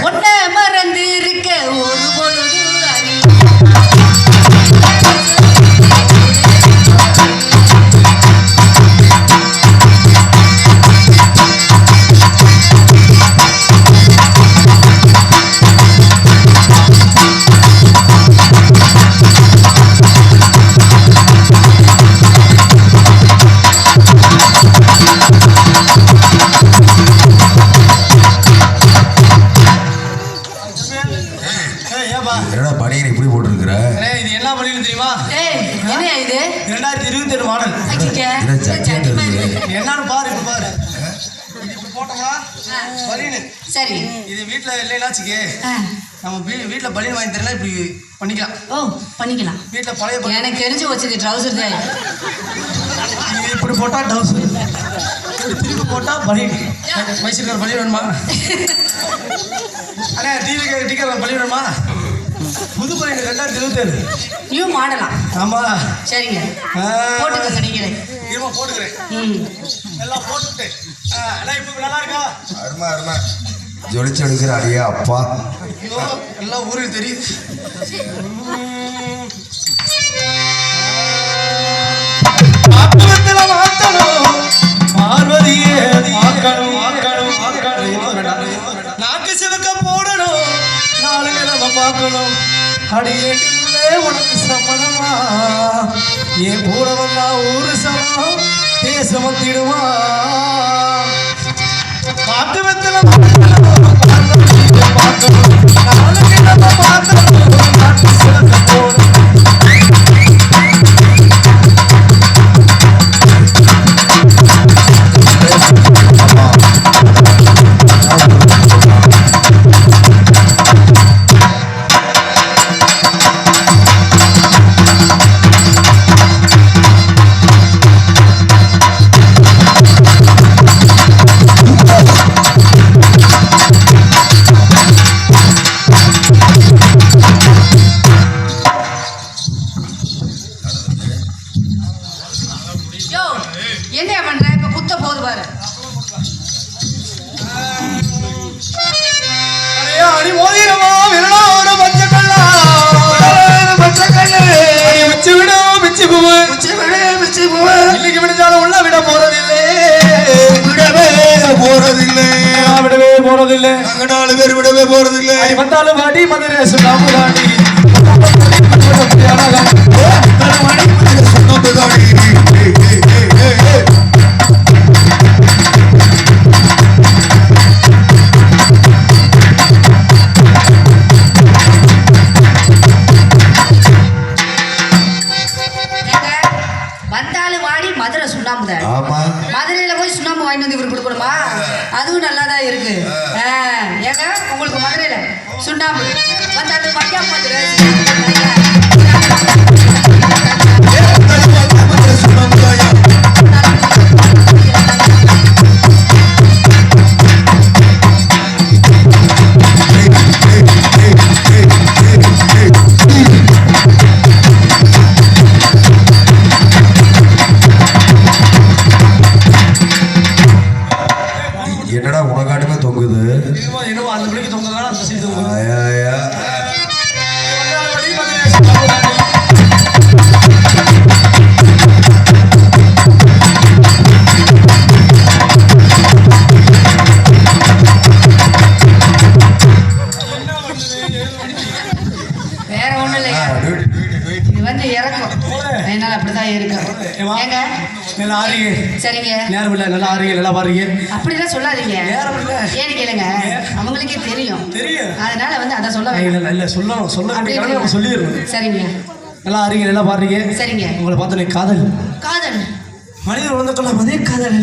ஒன்ன மறந்து இருக்க ஒரு பொழுது என்னன்னு பாரு இப்ப பாரு இப்ப போட்டோமா பலீனு சரி இது வீட்ல இல்லைனாச்சுக்கே நம்ம வீட்ல பலீன் வாங்கி தரல இப்படி பண்ணிக்கலாம். ஓ பண்ணிக்கலாம். வீட்ல பழைய எனக்கு தெரிஞ்சு வச்சுது ட்ரவுசர் தான். இப்படி போட்டா ட்ரவுசர், இப்படி திருப்பி போட்டா பலீன். மைசூர்கார் பலீன் வேணுமா? அண்ணா டிக்கெட் பலீன் வேணுமா? புது பலீன் 2027 நியூ மாடலா? ஆமா. சரிங்க போட்டுக்கங்க. நீங்களே இருமா போட்டுக்கிறேன். எல்லாம் போட்டுட்டு எல்லாம் இப்போ நல்லா இருக்கா? அருமா அருமா ஜொலிச்சு எடுக்கிற அடியே அப்பா. எல்லாம் ஊருக்கு தெரியுது. பார்வதியே நாக்கு சிவக்க போடணும், நாலு கிழமை பார்க்கணும். அடியேட்டிலே உனக்கு சம்மதமா? என் கூட வந்தா ஊரு சமம் பேச வந்திடுவா. பாட்டு வெத்தல பார்க்கணும், நாலு கிழமை பார்க்கணும். நாக்கு சிவக்க போடணும். என்ன பண்ற? இப்ப குத்த போது பாரு. அடி மோதிரமா விரலோட பச்சை கல்லா பச்சை கல்லு மிச்சு விடு மிச்சு பூவு மிச்சு விடு மிச்சு பூவு. இன்னைக்கு விடுஞ்சாலும் உள்ள விட போறதில்லை, விடவே போறதில்லை, விடவே போறதில்லை. நாங்க 4 பேர் விடவே போறதில்லை. வந்தாலும் வாடி மதுரை சுண்ணாம்புதாடி சுண்ணாம்புதாடி. மதுரையில போய் சுண்ணாம்பு வாங்கிட்டு வந்து இவரு கொடுக்கணுமா? அதுவும் நல்லாதான் இருக்கு. ஏங்க உங்களுக்கு மதுரையில சுண்ணாம்பு வந்தாலும் என்னடா உனக்காட்டுமே தொங்குது? என்னவோ அந்த பிள்ளைக்கு தொங்குதா அந்த சைடு தொங்குது. வேற ஒண்ணும் இல்லைங்க, இது வந்து இறக்கும். என்னால அப்படிதான் இருக்கும். ஏங்க நல்லா ஆறீங்க. சரிங்க நேரம் இல்ல, நல்லா ஆறீங்க, நல்லா பாருங்க. அப்படிலாம் சொல்லாதீங்க. நேரம் இல்ல. ஏன்னு கேளுங்க, அவங்களுக்கே தெரியும். அதனால வந்து அதை சொல்ல வேண்டாம். இல்ல சொல்லணும், சொல்ல சொல்லிடுறோம். சரிங்க நல்லா ஆறீங்க, நல்லா பாருங்க. சரிங்க. உங்களை பார்த்து காதல் காதல் மனிதர் உணர்ந்து கொள்ள அதே காதல்.